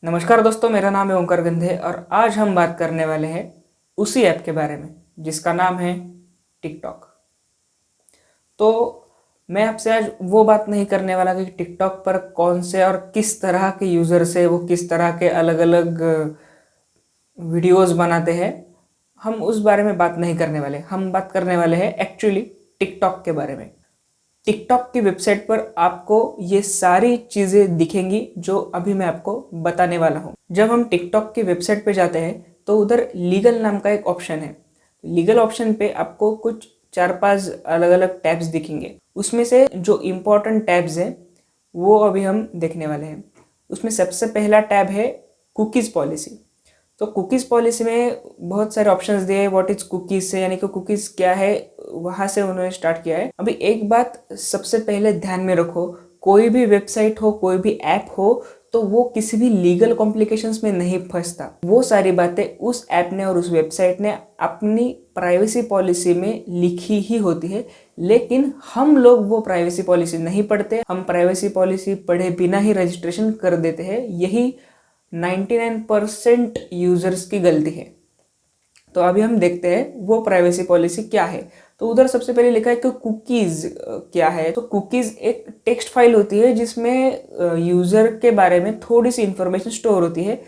नमस्कार दोस्तों, मेरा नाम है ओंकार गंधे और आज हम बात करने वाले हैं उसी ऐप के बारे में जिसका नाम है टिकटॉक। तो मैं आपसे आज वो बात नहीं करने वाला कि टिकटॉक पर कौन से और किस तरह के यूज़र से वो किस तरह के अलग अलग वीडियोस बनाते हैं। हम उस बारे में बात नहीं करने वाले। हम बात करने वाले हैं एक्चुअली टिकटॉक के बारे में। टिकटॉक की वेबसाइट पर आपको ये सारी चीज़ें दिखेंगी जो अभी मैं आपको बताने वाला हूँ। जब हम टिकटॉक की वेबसाइट पे जाते हैं तो उधर लीगल नाम का एक ऑप्शन है। लीगल ऑप्शन पे आपको कुछ 4-5 अलग अलग टैब्स दिखेंगे। उसमें से जो इम्पोर्टेंट टैब्स हैं वो अभी हम देखने वाले हैं। उसमें सबसे पहला टैब है कुकीज़ पॉलिसी। तो कुकीज़ पॉलिसी में बहुत सारे ऑप्शंस दिए हैं। व्हाट इज कुकीज़ से, यानी कि कुकीज़ क्या है, वहाँ से उन्होंने स्टार्ट किया है। अभी एक बात सबसे पहले ध्यान में रखो, कोई भी वेबसाइट हो, कोई भी ऐप हो, तो वो किसी भी लीगल कॉम्प्लिकेशंस में नहीं फंसता। वो सारी बातें उस ऐप ने और उस वेबसाइट ने अपनी प्राइवेसी पॉलिसी में लिखी ही होती है, लेकिन हम लोग वो प्राइवेसी पॉलिसी नहीं पढ़ते। हम प्राइवेसी पॉलिसी पढ़े बिना ही रजिस्ट्रेशन कर देते हैं। यही 99% यूजर्स की गलती है। तो अभी हम देखते हैं वो प्राइवेसी पॉलिसी क्या है। तो उधर सबसे पहले लिखा है कि कुकीज़ क्या है। तो कुकीज़ एक टेक्स्ट फाइल होती है जिसमें यूज़र के बारे में थोड़ी सी इन्फॉर्मेशन स्टोर होती है,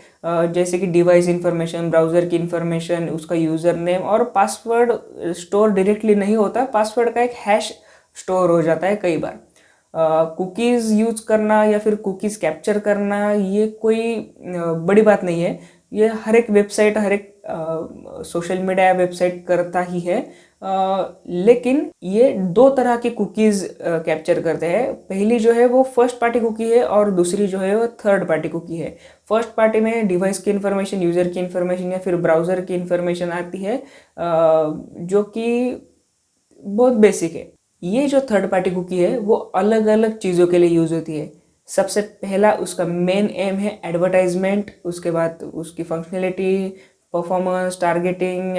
जैसे कि डिवाइस इन्फॉर्मेशन, ब्राउज़र की इन्फॉर्मेशन, उसका यूज़र नेम और पासवर्ड स्टोर डायरेक्टली नहीं होता। पासवर्ड का एक हैश स्टोर हो जाता है कई बार। कुकीज़ यूज करना या फिर कुकीज़ कैप्चर करना ये कोई बड़ी बात नहीं है। ये हर एक वेबसाइट, हर एक सोशल मीडिया वेबसाइट करता ही है। लेकिन ये दो तरह के कुकीज़ कैप्चर करते हैं। पहली जो है वो फर्स्ट पार्टी कुकी है और दूसरी जो है वो थर्ड पार्टी कुकी है। फर्स्ट पार्टी में डिवाइस की इन्फॉर्मेशन, यूज़र की इन्फॉर्मेशन या फिर ब्राउज़र की इन्फॉर्मेशन आती है, जो कि बहुत बेसिक है। ये जो थर्ड पार्टी कुकी है वो अलग अलग चीज़ों के लिए यूज़ होती है। सबसे पहला उसका मेन एम है एडवर्टाइजमेंट, उसके बाद उसकी functionality, performance, targeting,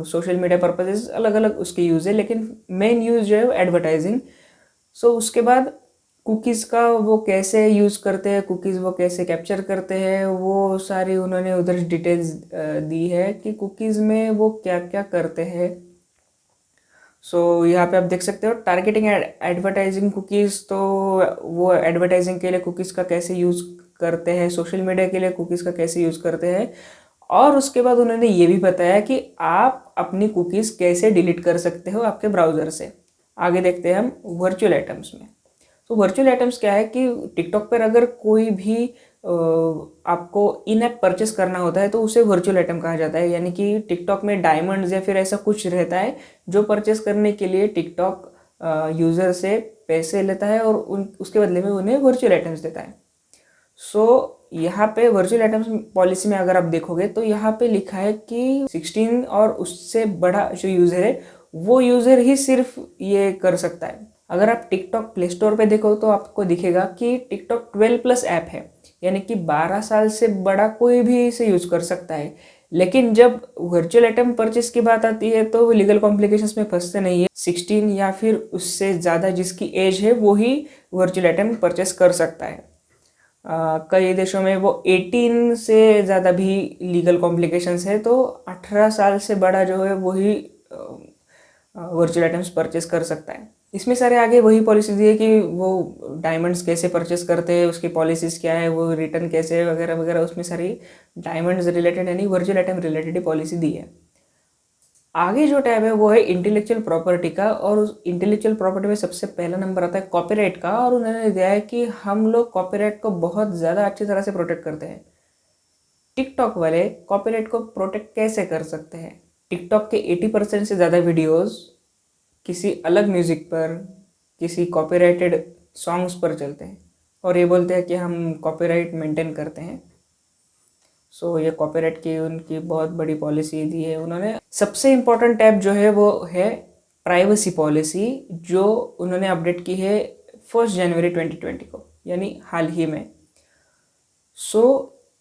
social media purposes अलग अलग उसके यूज़ है, लेकिन मेन यूज़ जो है वो एडवर्टाइजिंग। सो उसके बाद कुकीज़ का वो कैसे यूज़ करते हैं, कुकीज़ वो कैसे कैप्चर करते हैं, वो सारी उन्होंने उधर डिटेल्स दी है कि कुकीज़ में वो क्या क्या करते हैं। यहाँ पे आप देख सकते हो टारगेटिंग एडवर्टाइजिंग कुकीज़। तो वो एडवर्टाइजिंग के लिए कुकीज़ का कैसे यूज़ करते हैं, सोशल मीडिया के लिए कुकीज़ का कैसे यूज़ करते हैं, और उसके बाद उन्होंने ये भी बताया कि आप अपनी कुकीज़ कैसे डिलीट कर सकते हो आपके ब्राउज़र से। आगे देखते हैं हम वर्चुअल आइटम्स में। तो वर्चुअल आइटम्स क्या है कि टिकटॉक पर अगर कोई भी आपको इन ऐप परचेस करना होता है तो उसे वर्चुअल आइटम कहा जाता है। यानी कि टिकटॉक में डायमंड्स या फिर ऐसा कुछ रहता है जो परचेस करने के लिए टिकटॉक यूज़र से पैसे लेता है और उसके बदले में उन्हें वर्चुअल आइटम्स देता है। यहाँ पे वर्चुअल आइटम्स पॉलिसी में अगर आप देखोगे तो यहाँ पे लिखा है कि 16 और उससे बड़ा जो यूज़र है वो यूज़र ही सिर्फ ये कर सकता है। अगर आप टिकटॉक प्ले स्टोर पे देखो तो आपको दिखेगा कि टिकटॉक 12+ ऐप है, यानी कि 12 साल से बड़ा कोई भी इसे यूज़ कर सकता है। लेकिन जब वर्चुअल आइटम परचेस की बात आती है तो वो लीगल कॉम्प्लिकेशंस में फंसते नहीं है। 16 या फिर उससे ज़्यादा जिसकी एज है वो ही वर्चुअल आइटम परचेस कर सकता है। कई देशों में वो 18 से ज़्यादा भी लीगल कॉम्प्लिकेशंस है, तो 18 साल से बड़ा जो है वही वर्चुअल आइटम्स परचेस कर सकता है। इसमें सारे आगे वही पॉलिसी दी है कि वो डायमंड्स कैसे परचेस करते हैं, उसकी पॉलिसीज़ क्या है, वो रिटर्न कैसे वगैरह वगैरह, उसमें सारी डायमंड्स रिलेटेड यानी वर्चुअल आइटम रिलेटेड ही पॉलिसी दी है। आगे जो टैब है वो है इंटेलेक्चुअल प्रॉपर्टी का, और उस इंटेलेक्चुअल प्रॉपर्टी में सबसे पहला नंबर आता है कॉपीराइट का। और उन्होंने दिया है कि हम लोग कॉपीराइट को बहुत ज़्यादा अच्छी तरह से प्रोटेक्ट करते हैं। टिकटॉक वाले कॉपीराइट को प्रोटेक्ट कैसे कर सकते हैं? टिकटॉक के 80% से ज़्यादा वीडियोस किसी अलग म्यूज़िक पर, किसी कॉपीराइटेड सॉन्ग्स पर चलते हैं और ये बोलते हैं कि हम कॉपीराइट मेंटेन करते हैं। ये कॉपीराइट की उनकी बहुत बड़ी पॉलिसी दी है उन्होंने। सबसे इम्पोर्टेंट टैब जो है वो है प्राइवेसी पॉलिसी, जो उन्होंने अपडेट की है 1 जनवरी 2020 को, यानी हाल ही में।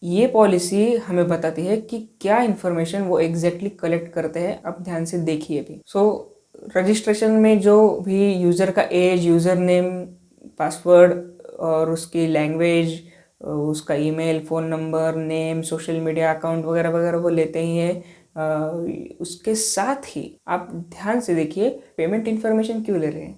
ये पॉलिसी हमें बताती है कि क्या इन्फॉर्मेशन वो एग्जैक्टली कलेक्ट करते हैं। अब ध्यान से देखिए भी। रजिस्ट्रेशन में जो भी यूज़र का एज, यूज़र नेम, पासवर्ड और उसकी लैंग्वेज, उसका email, phone number, name, social media account वगैरह वगैरह वो लेते ही हैं। उसके साथ ही आप ध्यान से देखिए पेमेंट इन्फॉर्मेशन क्यों ले रहे हैं।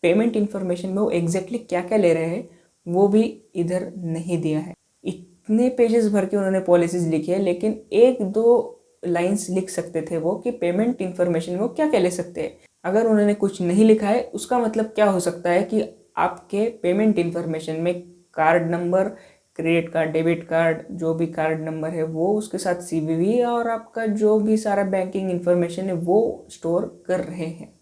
पेमेंट इन्फॉर्मेशन में वो एग्जैक्टली क्या क्या ले रहे हैं वो भी इधर नहीं दिया है। इतने पेजेस भर के उन्होंने पॉलिसीज लिखी है, लेकिन एक दो लाइंस लिख सकते थे वो कि पेमेंट इन्फॉर्मेशन में वो क्या क्या ले सकते हैं। अगर उन्होंने कुछ नहीं लिखा है उसका मतलब क्या हो सकता है कि आपके पेमेंट इन्फॉर्मेशन में card number, credit card, debit card, जो भी कार्ड नंबर है वो, उसके साथ सीवीवी और आपका जो भी सारा बैंकिंग इन्फॉर्मेशन है वो स्टोर कर रहे हैं।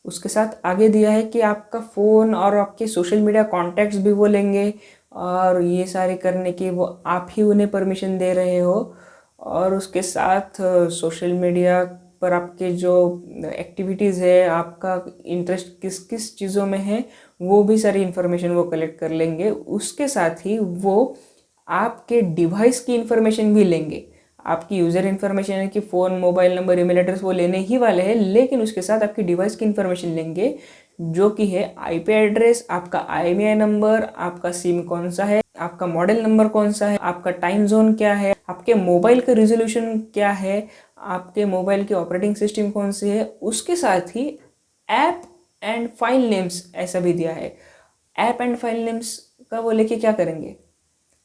उसके साथ आगे दिया है कि आपका फ़ोन और आपके सोशल मीडिया कॉन्टैक्ट्स भी वो लेंगे, और ये सारे करने की वो आप ही उन्हें परमिशन दे रहे हो। और उसके साथ सोशल मीडिया पर आपके जो एक्टिविटीज़ है, आपका इंटरेस्ट किस किस चीज़ों में है, वो भी सारी इन्फॉर्मेशन वो कलेक्ट कर लेंगे। उसके साथ ही वो आपके डिवाइस की इन्फॉर्मेशन भी लेंगे। आपकी यूज़र इन्फॉर्मेशन है कि phone, mobile number, email address वो लेने ही वाले हैं, लेकिन उसके साथ आपकी डिवाइस की इन्फॉर्मेशन लेंगे, जो कि है आईपी एड्रेस, आपका आईएमईआई नंबर, आपका सिम कौन सा है, आपका मॉडल नंबर कौन सा है, आपका टाइम जोन क्या है, आपके मोबाइल का रिजोल्यूशन क्या है, आपके मोबाइल की ऑपरेटिंग सिस्टम कौन सी है। उसके साथ ही ऐप एंड फाइल नेम्स ऐसा भी दिया है। ऐप एंड फाइल नेम्स का वो लेके क्या करेंगे,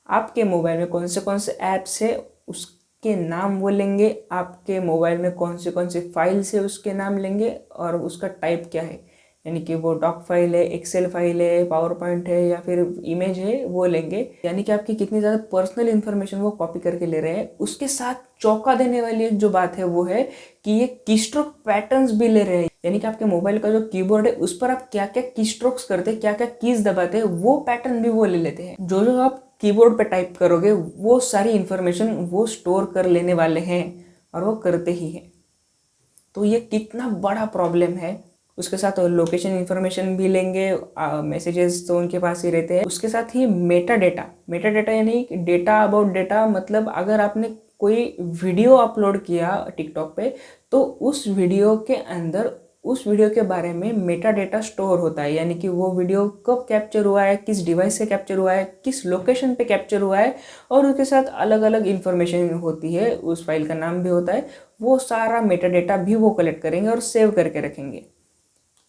आपके मोबाइल में कौन से ऐप्स है उसके नाम वो लेंगे, आपके मोबाइल में कौन से फाइल्स है उसके नाम लेंगे, और उसका टाइप क्या है, यानी कि वो डॉक फाइल है, एक्सेल फाइल है, पावर पॉइंट है या फिर इमेज है, वो लेंगे। यानी कि आपकी कितनी ज़्यादा पर्सनल इन्फॉर्मेशन वो कॉपी करके ले रहे हैं। उसके साथ चौंका देने वाली एक जो बात है वो है कि ये कीस्ट्रोक पैटर्न्स भी ले रहे हैं। यानी कि आपके मोबाइल का जो कीबोर्ड है उस पर आप क्या क्या कीस्ट्रोक्स करते हैं, क्या क्या कीज दबाते हैं, वो पैटर्न भी वो ले लेते हैं। जो जो आप कीबोर्ड पे टाइप करोगे वो सारी इन्फॉर्मेशन वो स्टोर कर लेने वाले हैं, और वो करते ही हैं। तो ये कितना बड़ा प्रॉब्लम है। उसके साथ लोकेशन इन्फॉर्मेशन भी लेंगे, मैसेजेस तो उनके पास ही रहते हैं। उसके साथ ही मेटा डेटा यानी डेटा अबाउट डेटा, मतलब अगर आपने कोई वीडियो अपलोड किया टिकटॉक पे, तो उस वीडियो के अंदर उस वीडियो के बारे में मेटा डेटा स्टोर होता है। यानी कि वो वीडियो कब कैप्चर हुआ है, किस डिवाइस से कैप्चर हुआ है, किस लोकेशन पे कैप्चर हुआ है, और उसके साथ अलग अलग इन्फॉर्मेशन होती है, उस फाइल का नाम भी होता है। वो सारा मेटा डेटा भी वो कलेक्ट करेंगे और सेव करके रखेंगे।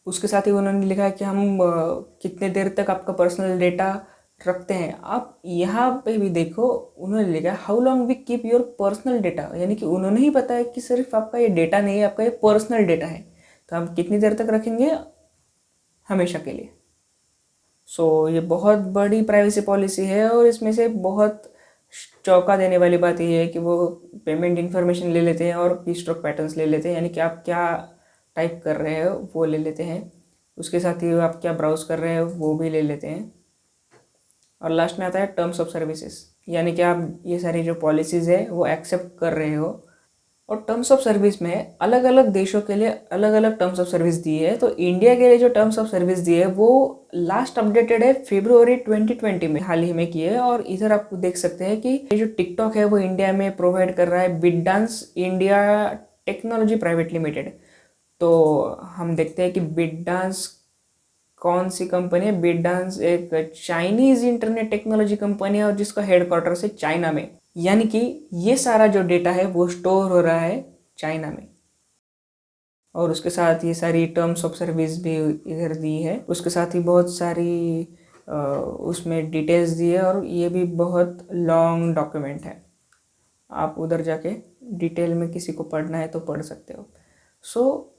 उसके साथ ही उन्होंने लिखा है कि हम कितने देर तक आपका पर्सनल डेटा रखते हैं। आप यहाँ पे भी देखो, उन्होंने लिखा है how long we keep your personal data, यानी कि उन्होंने ही बताया कि सिर्फ आपका ये डेटा नहीं है, आपका ये पर्सनल डेटा है, तो हम कितनी देर तक रखेंगे, हमेशा के लिए। सो ये बहुत बड़ी प्राइवेसी पॉलिसी है, और इसमें से बहुत चौंका देने वाली बात ये है कि वो पेमेंट इन्फॉर्मेशन ले लेते हैं और कीस्ट्रोक पैटर्न्स ले लेते हैं, यानी कि आप क्या टाइप कर रहे हो वो ले लेते हैं। उसके साथ ही आप क्या ब्राउज कर रहे हो वो भी ले लेते हैं। और लास्ट में आता है टर्म्स ऑफ सर्विसेज, यानी कि आप ये सारी जो पॉलिसीज़ है वो एक्सेप्ट कर रहे हो। और टर्म्स ऑफ सर्विस में अलग अलग देशों के लिए अलग अलग टर्म्स ऑफ सर्विस दी है। तो इंडिया के लिए जो टर्म्स ऑफ सर्विस दी है वो लास्ट अपडेटेड है फरवरी 2020 में, हाल ही में की है। और इधर आप देख सकते हैं कि ये जो टिकटॉक है वो इंडिया में प्रोवाइड कर रहा है बिटडांस इंडिया टेक्नोलॉजी प्राइवेट लिमिटेड। तो हम देखते हैं कि बिटडांस कौन सी कंपनी है। बिटडांस एक चाइनीज इंटरनेट टेक्नोलॉजी कंपनी है, और जिसका हेडक्वार्टर्स है चाइना में। यानी कि ये सारा जो डेटा है वो स्टोर हो रहा है चाइना में। और उसके साथ ये सारी टर्म्स ऑफ सर्विस भी इधर दी है। उसके साथ ही बहुत सारी उसमें डिटेल्स दी है, और ये भी बहुत लॉन्ग डॉक्यूमेंट है। आप उधर जाके डिटेल में किसी को पढ़ना है तो पढ़ सकते हो। सो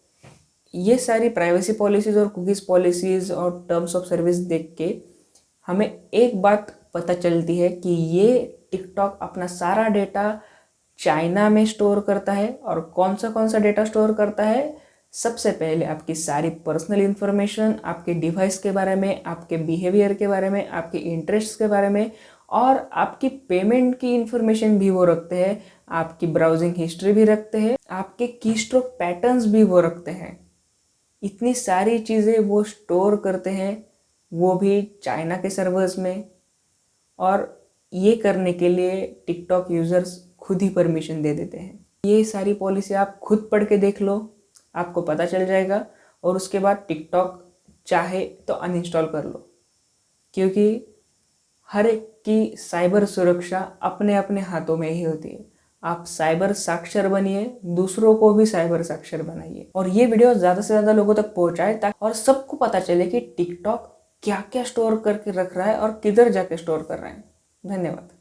ये सारी प्राइवेसी पॉलिसीज़ और कुकीज़ पॉलिसीज़ और टर्म्स ऑफ सर्विस देख के हमें एक बात पता चलती है कि ये टिकटॉक अपना सारा डेटा चाइना में स्टोर करता है। और कौन सा डेटा स्टोर करता है, सबसे पहले आपकी सारी पर्सनल इन्फॉर्मेशन, आपके डिवाइस के बारे में, आपके बिहेवियर के बारे में, आपके इंटरेस्ट के बारे में, और आपकी पेमेंट की इन्फॉर्मेशन भी वो रखते हैं, आपकी ब्राउजिंग हिस्ट्री भी रखते हैं, आपके कीस्ट्रोक पैटर्न्स भी वो रखते हैं। इतनी सारी चीज़ें वो स्टोर करते हैं, वो भी चाइना के सर्वर्स में। और ये करने के लिए टिकटॉक यूज़र्स खुद ही परमिशन दे देते हैं। ये सारी पॉलिसी आप खुद पढ़ के देख लो, आपको पता चल जाएगा। और उसके बाद टिकटॉक चाहे तो अनइंस्टॉल कर लो, क्योंकि हर एक की साइबर सुरक्षा अपने अपने हाथों में ही होती है। आप साइबर साक्षर बनिए, दूसरों को भी साइबर साक्षर बनाइए और ये वीडियो ज़्यादा से ज़्यादा लोगों तक पहुंचाए ताकि और सबको पता चले कि टिकटॉक क्या क्या स्टोर करके रख रहा है और किधर जाके स्टोर कर रहा है। धन्यवाद।